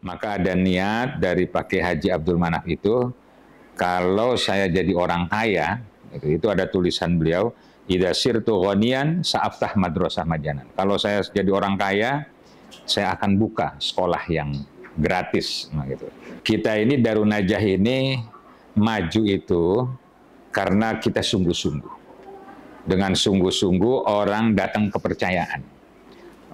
Maka ada niat dari Pak Kiai Haji Abdul Manaf itu, kalau saya jadi orang kaya, itu ada tulisan beliau, idza sirtu ghaniyan sa'aftah madrasah majanan. Kalau saya jadi orang kaya, saya akan buka sekolah yang gratis. Nah, gitu. Kita ini Darun Najah ini maju itu karena kita sungguh-sungguh. Dengan sungguh-sungguh orang datang kepercayaan.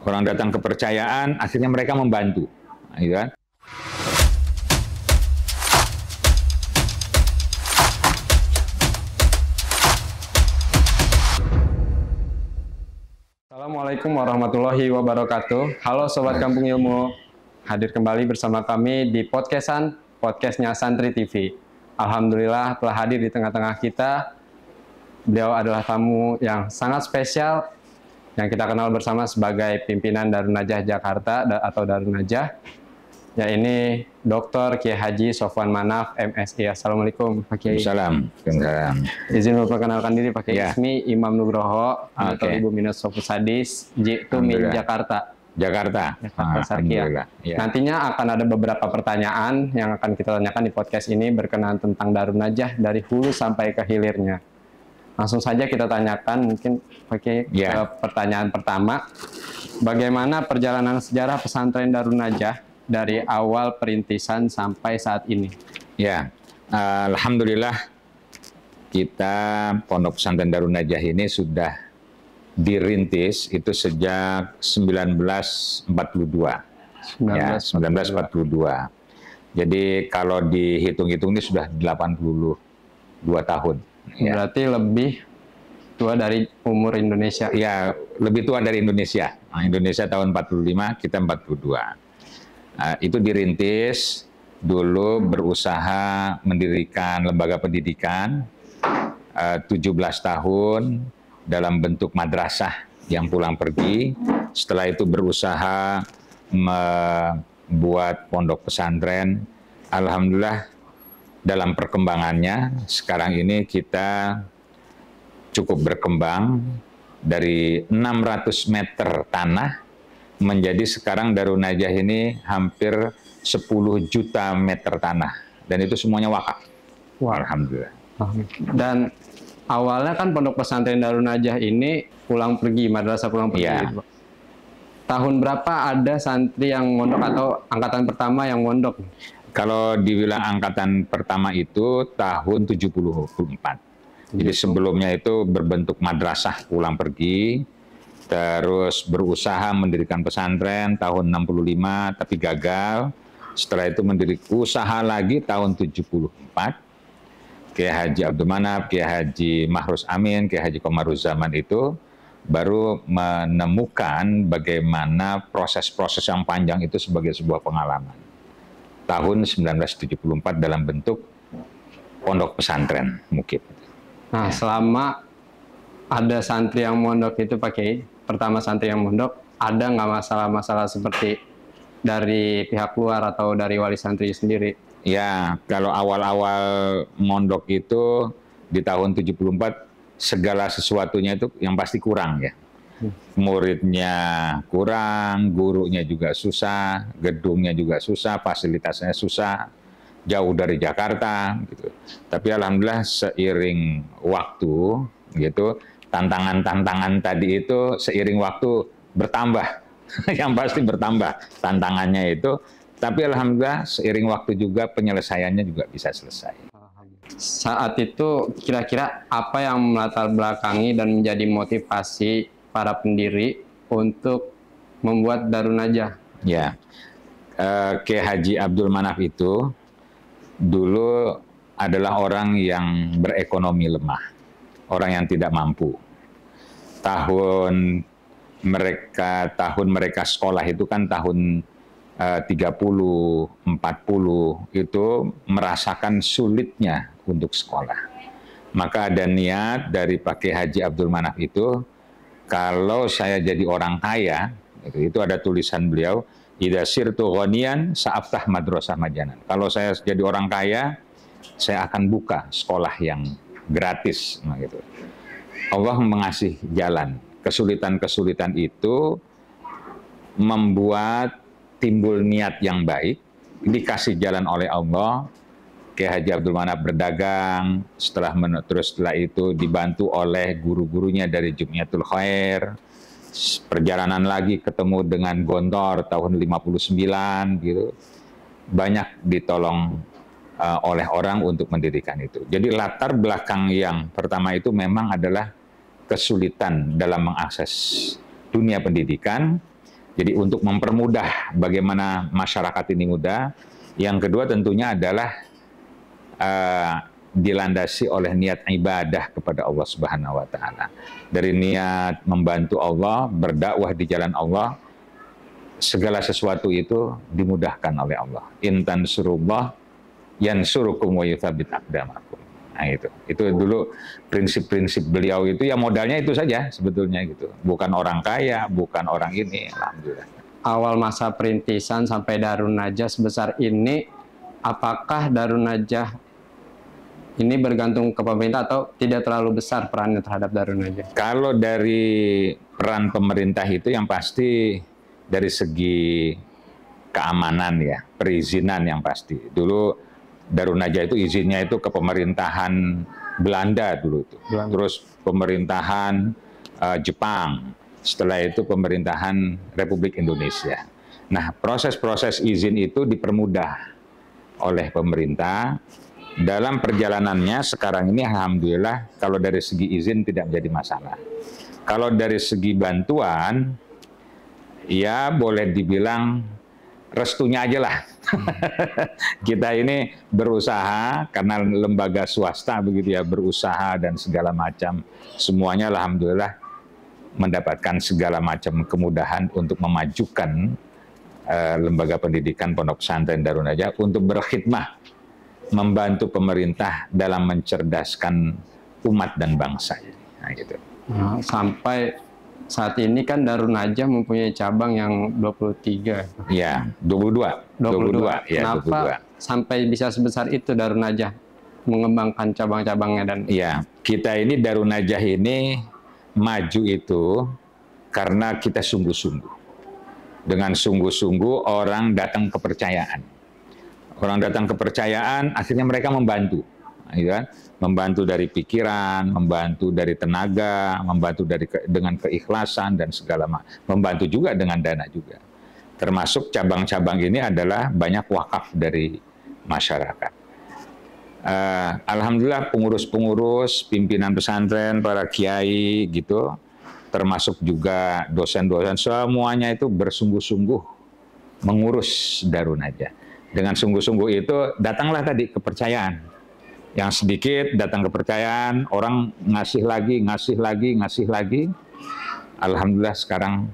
Orang datang kepercayaan, akhirnya mereka membantu. Nah, gitu kan? Assalamualaikum warahmatullahi wabarakatuh. Halo Sobat Kampung Ilmu, hadir kembali bersama kami di podcastnya Santri TV. Alhamdulillah telah hadir di tengah-tengah kita. Beliau adalah tamu yang sangat spesial yang kita kenal bersama sebagai pimpinan Darun Najah Jakarta atau Darun Najah. Ya, ini Dr. Kiai Haji Sofwan Manaf, MSI. Assalamualaikum Pak Kiai. Waalaikumsalam. Izin memperkenalkan diri Pak Kiai. Ya. Ismi Imam Nugroho atau Oke. Ibu Minus Sofusadis, Jitu Min Jakarta. Jakarta. Sarkia. Ya. Nantinya akan ada beberapa pertanyaan yang akan kita tanyakan di podcast ini berkenaan tentang Darun Najah dari hulu sampai ke hilirnya. Langsung saja kita tanyakan mungkin pakai Ya. pertanyaan pertama. Bagaimana perjalanan sejarah pesantren Darun Najah dari awal perintisan sampai saat ini? Ya, alhamdulillah kita Pondok Pesantren Darun Najah ini sudah dirintis itu sejak 1942. Ya, 1942. Jadi kalau dihitung-hitung ini sudah 82 tahun. Ya. Berarti lebih tua dari umur Indonesia. Ya, lebih tua dari Indonesia. Nah, Indonesia tahun 45, kita 42. Itu dirintis dulu berusaha mendirikan lembaga pendidikan 17 tahun dalam bentuk madrasah yang pulang pergi. Setelah itu berusaha membuat pondok pesantren. Alhamdulillah dalam perkembangannya sekarang ini kita cukup berkembang dari 600 meter tanah menjadi sekarang Darun Najah ini hampir 10 juta meter tanah. Dan itu semuanya wakaf. Wah. Alhamdulillah. Dan awalnya kan pondok pesantren Darun Najah ini pulang pergi, madrasah pulang pergi. Ya. Gitu, Pak. Tahun berapa ada santri yang mondok atau angkatan pertama yang mondok? Kalau dibilang angkatan pertama itu tahun 74. Jadi sebelumnya itu berbentuk madrasah pulang pergi, terus berusaha mendirikan pesantren tahun 65 tapi gagal. Setelah itu mendirikan usaha lagi tahun 74. Kiai Haji Abdul Manaf, Kiai Haji Mahrus Amin, Kiai Haji Komaruzzaman itu baru menemukan bagaimana proses-proses yang panjang itu sebagai sebuah pengalaman. Tahun 1974 dalam bentuk pondok pesantren Mukib. Nah, selama ada santri yang mondok itu Pak Kiai, pertama santri yang mondok, ada nggak masalah-masalah seperti dari pihak luar atau dari wali santri sendiri? Ya, kalau awal-awal mondok itu di tahun 74 segala sesuatunya itu yang pasti kurang ya. Muridnya kurang, gurunya juga susah, gedungnya juga susah, fasilitasnya susah, jauh dari Jakarta gitu. Tapi alhamdulillah seiring waktu gitu, tantangan-tantangan tadi itu seiring waktu bertambah. Yang pasti bertambah tantangannya itu, tapi alhamdulillah seiring waktu juga penyelesaiannya juga bisa selesai. Saat itu kira-kira apa yang melatar belakangi dan menjadi motivasi para pendiri untuk membuat Darun Najah? Ya, Kiai Haji Abdul Manaf itu dulu adalah orang yang berekonomi lemah, orang yang tidak mampu. Tahun mereka sekolah itu kan tahun 30, 40 itu merasakan sulitnya untuk sekolah. Maka ada niat dari Pak Kiai Haji Abdul Manaf itu, kalau saya jadi orang kaya, itu ada tulisan beliau, idza sirtu ghaniyan sa'aftah madrasah majanan. Kalau saya jadi orang kaya, saya akan buka sekolah yang gratis. Nah, gitu. Allah mengasih jalan. Kesulitan-kesulitan itu membuat timbul niat yang baik, dikasih jalan oleh Allah. Kiai Haji Abdul Manap berdagang, terus setelah itu dibantu oleh guru-gurunya dari Jum'iyatul Khair. Perjalanan lagi ketemu dengan Gontor tahun 59 gitu. Banyak ditolong oleh orang untuk mendirikan itu. Jadi latar belakang yang pertama itu memang adalah kesulitan dalam mengakses dunia pendidikan. Jadi untuk mempermudah bagaimana masyarakat ini mudah. Yang kedua tentunya adalah dilandasi oleh niat ibadah kepada Allah Subhanahu wa Ta'ala. Dari niat membantu Allah, berdakwah di jalan Allah, segala sesuatu itu dimudahkan oleh Allah. In tansurullah yansurukum wa yuthabbit aqdamakum. Nah itu dulu prinsip-prinsip beliau itu, ya modalnya itu saja sebetulnya gitu. Bukan orang kaya, bukan orang ini, alhamdulillah. Awal masa perintisan sampai Darun Najah sebesar ini, apakah Darun Najah ini bergantung ke pemerintah atau tidak terlalu besar perannya terhadap Darun Najah? Kalau dari peran pemerintah itu yang pasti dari segi keamanan ya, perizinan yang pasti. Dulu Darun Najah itu izinnya itu ke pemerintahan Belanda dulu itu. Terus pemerintahan Jepang. Setelah itu pemerintahan Republik Indonesia. Nah, proses-proses izin itu dipermudah oleh pemerintah. Dalam perjalanannya sekarang ini alhamdulillah kalau dari segi izin tidak menjadi masalah. Kalau dari segi bantuan, ya boleh dibilang restunya aja lah. Kita ini berusaha karena lembaga swasta begitu ya, berusaha dan segala macam. Semuanya alhamdulillah mendapatkan segala macam kemudahan untuk memajukan lembaga pendidikan Pondok Pesantren Darun Najah untuk berkhidmah membantu pemerintah dalam mencerdaskan umat dan bangsa. Nah, gitu. Nah, sampai saat ini kan Darun Najah mempunyai cabang yang 23. Ya, 22. Ya, Kenapa 22. sampai bisa sebesar itu Darun Najah mengembangkan cabang-cabangnya? Dan ya, kita ini Darun Najah ini maju itu karena kita sungguh-sungguh. Dengan sungguh-sungguh orang datang kepercayaan. Orang datang kepercayaan, akhirnya mereka membantu, ya, membantu dari pikiran, membantu dari tenaga, membantu dengan keikhlasan dan segala macam, membantu juga dengan dana juga. Termasuk cabang-cabang ini adalah banyak wakaf dari masyarakat. Alhamdulillah pengurus-pengurus, pimpinan pesantren, para kiai gitu, termasuk juga dosen-dosen, semuanya itu bersungguh-sungguh mengurus Darun Najah. Dengan sungguh-sungguh itu datanglah tadi kepercayaan. Yang sedikit datang kepercayaan, orang ngasih lagi. Alhamdulillah sekarang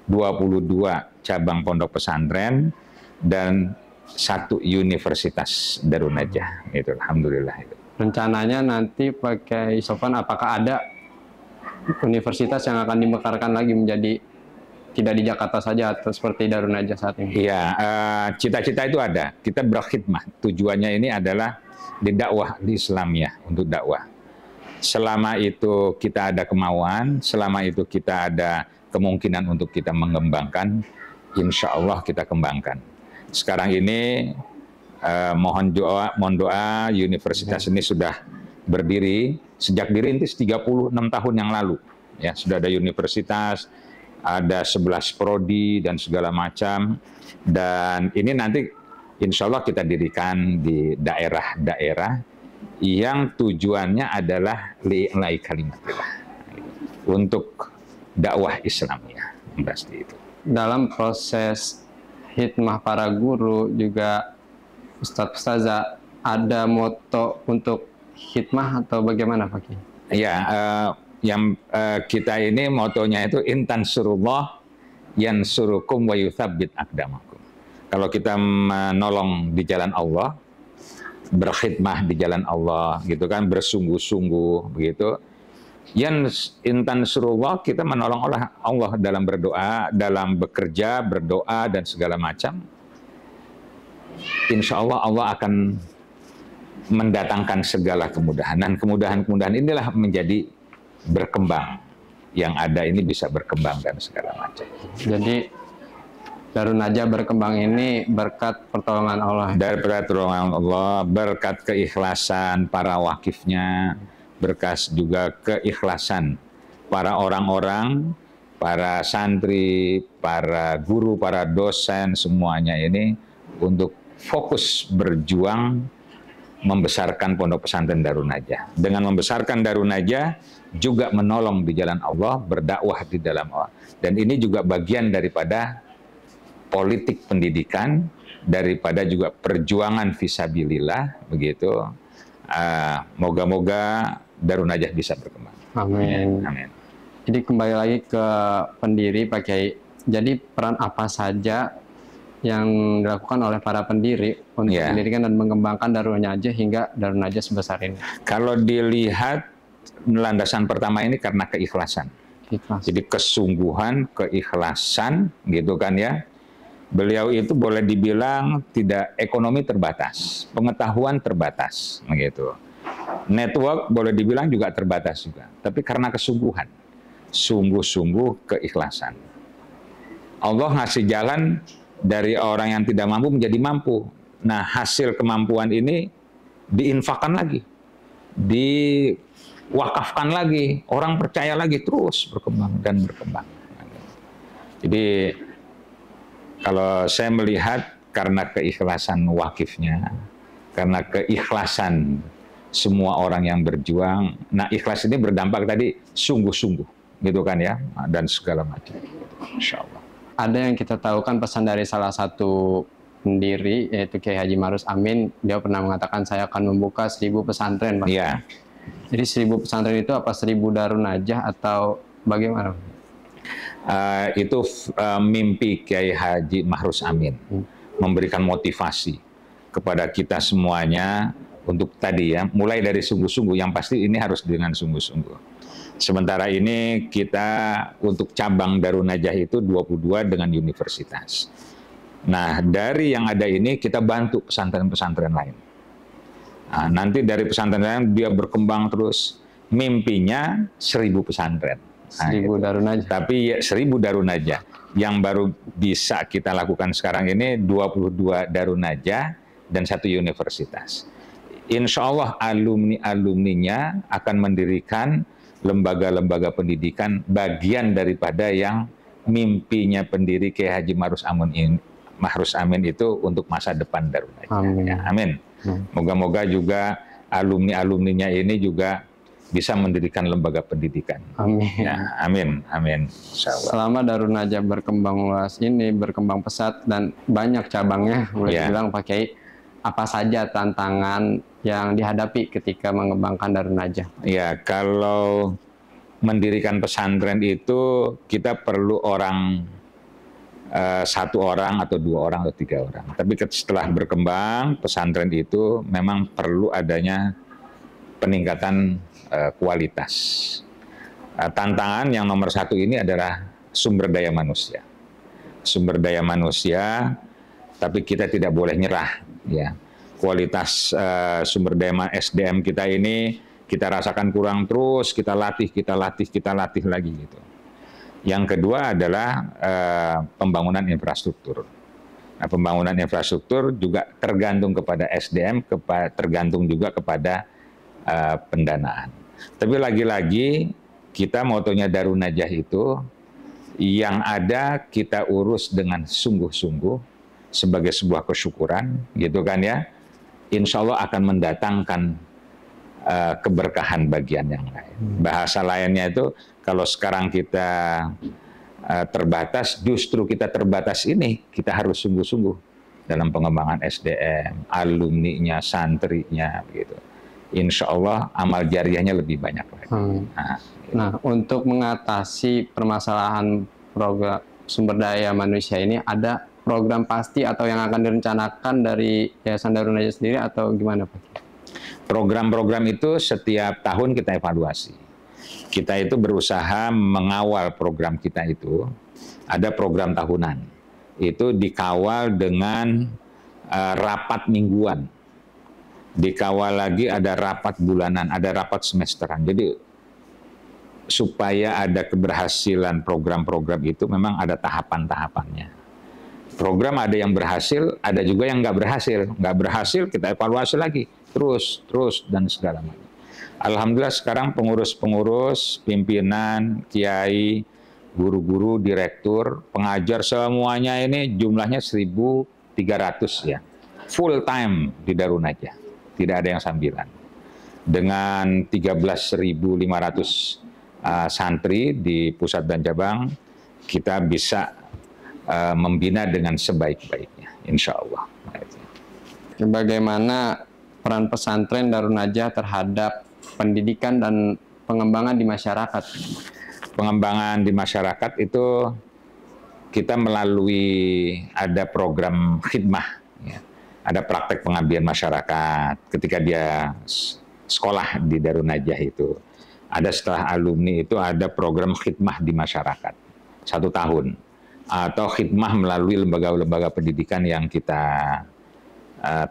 22 cabang pondok pesantren dan 1 universitas Darun Najah. Itu alhamdulillah itu. Rencananya nanti pakai Sofwan, apakah ada universitas yang akan dimekarkan lagi menjadi tidak di Jakarta saja atau seperti Darun Najah saat ini? Iya, cita-cita itu ada. Kita berkhidmat. Tujuannya ini adalah di dakwah di Islamiyah, untuk dakwah. Selama itu kita ada kemauan, selama itu kita ada kemungkinan untuk kita mengembangkan, insya Allah kita kembangkan. Sekarang ini mohon doa universitas ini sudah berdiri sejak dirintis 36 tahun yang lalu. Ya, sudah ada universitas, ada 11 prodi dan segala macam, dan ini nanti insya Allah kita dirikan di daerah-daerah yang tujuannya adalah li'la'i kalimatillah, untuk dakwah Islamiyah, pasti itu. Dalam proses hikmah para guru juga Ustadz-Ustazah, ada moto untuk hikmah atau bagaimana Pak Kiai? Ya, yang kita ini motonya itu intan surullah yansurukum wa yuthabbit aqdamakum. Kalau kita menolong di jalan Allah, berkhidmah di jalan Allah gitu kan, bersungguh-sungguh begitu. Intan surullah, kita menolong Allah dalam berdoa, dalam bekerja, berdoa dan segala macam. Insya Allah Allah akan mendatangkan segala kemudahan, dan kemudahan-kemudahan inilah menjadi berkembang, yang ada ini bisa berkembang dan segala macam. Jadi Darun Najah berkembang ini berkat pertolongan Allah. Dari pertolongan Allah, berkat keikhlasan para wakifnya, berkat juga keikhlasan para orang-orang, para santri, para guru, para dosen, semuanya ini untuk fokus berjuang membesarkan Pondok Pesantren Darun Najah. Dengan membesarkan Darun Najah, juga menolong di jalan Allah, berdakwah di dalam Allah. Dan ini juga bagian daripada politik pendidikan, daripada juga perjuangan fisabilillah, begitu. Moga-moga Darun Najah bisa berkembang. Amin. Amin. Jadi kembali lagi ke pendiri Pak Kiai. Jadi peran apa saja yang dilakukan oleh para pendiri untuk mendirikan dan mengembangkan Darun Najah hingga Darun Najah sebesar ini? Kalau dilihat landasan pertama ini karena keikhlasan. Jadi kesungguhan, keikhlasan, gitu kan ya. Beliau itu boleh dibilang tidak ekonomi terbatas, pengetahuan terbatas, begitu. Network boleh dibilang juga terbatas juga. Tapi karena kesungguhan, sungguh-sungguh keikhlasan. Allah ngasih jalan dari orang yang tidak mampu menjadi mampu. Nah, hasil kemampuan ini diinfakkan lagi, diwakafkan lagi, orang percaya lagi, terus berkembang dan berkembang. Jadi kalau saya melihat karena keikhlasan wakifnya, karena keikhlasan semua orang yang berjuang, nah ikhlas ini berdampak tadi sungguh-sungguh, gitu kan ya, dan segala macam. Insya Allah. Ada yang kita tahu kan pesan dari salah satu pendiri, yaitu Kiai Haji Ma'ruf Amin, dia pernah mengatakan saya akan membuka 1000 pesantren. Iya. Jadi 1000 pesantren itu apa 1000 Darun Najah atau bagaimana? Itu mimpi Kiai Haji Ma'ruf Amin, memberikan motivasi kepada kita semuanya untuk tadi ya, mulai dari sungguh-sungguh, yang pasti ini harus dengan sungguh-sungguh. Sementara ini kita untuk cabang Darun Najah itu 22 dengan universitas. Nah, dari yang ada ini kita bantu pesantren-pesantren lain. Nah, nanti dari pesantren lain dia berkembang terus, mimpinya 1000 pesantren. 1000 Darun Najah. Tapi 1000 Darun Najah. Yang baru bisa kita lakukan sekarang ini 22 Darun Najah dan 1 universitas. Insya Allah alumni-alumninya akan mendirikan lembaga-lembaga pendidikan bagian daripada yang mimpinya pendiri Kiai Haji Ma'ruf Amin itu untuk masa depan Darun Najah. Amin. Ya, amin. Moga-moga juga alumni-alumninya ini juga bisa mendirikan lembaga pendidikan. Amin. Ya, amin, amin. Selama Darun Najah berkembang luas ini, berkembang pesat dan banyak cabangnya, boleh dibilang Pak Kiai, apa saja tantangan yang dihadapi ketika mengembangkan Darun Najah? Ya, kalau mendirikan pesantren itu kita perlu orang 1 orang atau 2 orang atau 3 orang. Tapi setelah berkembang pesantren itu memang perlu adanya peningkatan kualitas. Tantangan yang nomor 1 ini adalah sumber daya manusia. Sumber daya manusia, tapi kita tidak boleh nyerah. Ya, kualitas sumber daya SDM kita ini kita rasakan kurang, terus kita latih lagi gitu. Yang kedua adalah pembangunan infrastruktur. Nah, pembangunan infrastruktur juga tergantung kepada SDM, tergantung juga kepada pendanaan. Tapi lagi-lagi kita motonya Darun Najah itu yang ada kita urus dengan sungguh-sungguh sebagai sebuah kesyukuran, gitu kan ya. Insya Allah akan mendatangkan keberkahan bagian yang lain. Bahasa lainnya itu kalau sekarang kita terbatas, justru kita terbatas ini kita harus sungguh-sungguh dalam pengembangan SDM, alumninya, santrinya, gitu. Insya Allah amal jariahnya lebih banyak lagi. Nah, untuk mengatasi permasalahan program sumber daya manusia ini, ada program pasti atau yang akan direncanakan dari Yayasan Darun Najah sendiri atau gimana Pak? Program-program itu setiap tahun kita evaluasi. Kita itu berusaha mengawal program kita itu, ada program tahunan. Itu dikawal dengan rapat mingguan. Dikawal lagi ada rapat bulanan, ada rapat semesteran. Jadi supaya ada keberhasilan program-program itu memang ada tahapan-tahapannya. program ada yang berhasil, ada juga yang nggak berhasil. Nggak berhasil kita evaluasi lagi, terus dan segala macam. Alhamdulillah sekarang pengurus-pengurus, pimpinan, kiai, guru-guru, direktur, pengajar semuanya ini jumlahnya 1.300 ya. Full time di Darun Najah. Tidak ada yang sambilan. Dengan 13.500 santri di pusat dan cabang, kita bisa membina dengan sebaik-baiknya, insya Allah. Bagaimana peran pesantren Darun Najah terhadap pendidikan dan pengembangan di masyarakat? Pengembangan di masyarakat itu kita melalui ada program khidmah, ya. Ada praktek pengabdian masyarakat ketika dia sekolah di Darun Najah itu. Ada setelah alumni itu ada program khidmah di masyarakat 1 tahun. Atau khidmah melalui lembaga-lembaga pendidikan yang kita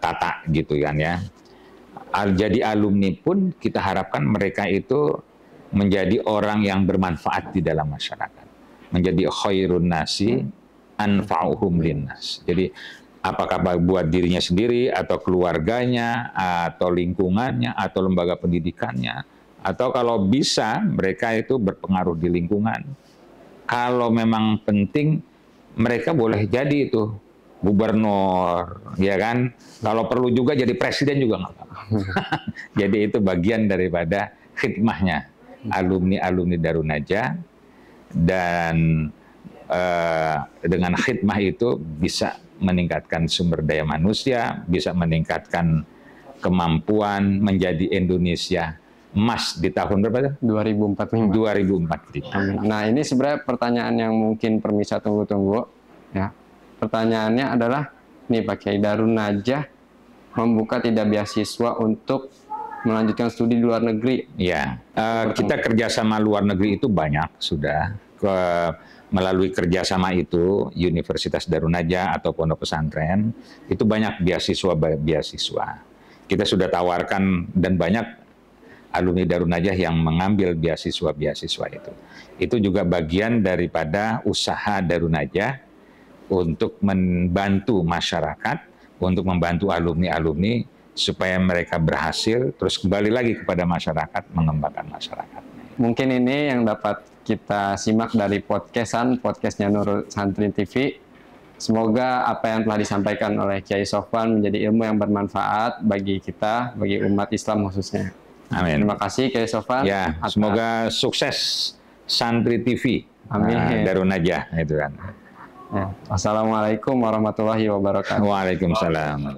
tata gitu kan ya. Jadi alumni pun kita harapkan mereka itu menjadi orang yang bermanfaat di dalam masyarakat. Menjadi khairun nasi anfa'uhum linnas. Jadi apakah buat dirinya sendiri atau keluarganya atau lingkungannya atau lembaga pendidikannya, atau kalau bisa mereka itu berpengaruh di lingkungan. Kalau memang penting mereka boleh jadi itu gubernur, ya kan? Kalau perlu juga jadi presiden juga nggak apa-apa. Jadi itu bagian daripada khidmahnya alumni-alumni Darun Najah, dan dengan khidmah itu bisa meningkatkan sumber daya manusia, bisa meningkatkan kemampuan menjadi Indonesia emas di tahun berapa? 2045. 2045. Nah, ini sebenarnya pertanyaan yang mungkin permisa tunggu-tunggu ya. Pertanyaannya adalah, nih Pak Kiai, Darun Najah membuka tidak beasiswa untuk melanjutkan studi di luar negeri. Ya, kita kerjasama luar negeri itu banyak sudah. Melalui kerjasama itu, Universitas Darun Najah atau pondok pesantren, itu banyak beasiswa. Kita sudah tawarkan dan banyak alumni Darun Najah yang mengambil beasiswa itu. Itu juga bagian daripada usaha Darun Najah untuk membantu masyarakat, untuk membantu alumni-alumni supaya mereka berhasil, terus kembali lagi kepada masyarakat, mengembangkan masyarakat. Mungkin ini yang dapat kita simak dari podcastnya Nurul Santri TV. Semoga apa yang telah disampaikan oleh Kiai Sofwan menjadi ilmu yang bermanfaat bagi kita, bagi umat Islam khususnya. Amin. Terima kasih Kiai Sofwan. Ya, semoga sukses Santri TV. Amin. Darun Najah itu kan. Ya. Wassalamualaikum warahmatullahi wabarakatuh. Waalaikumsalam.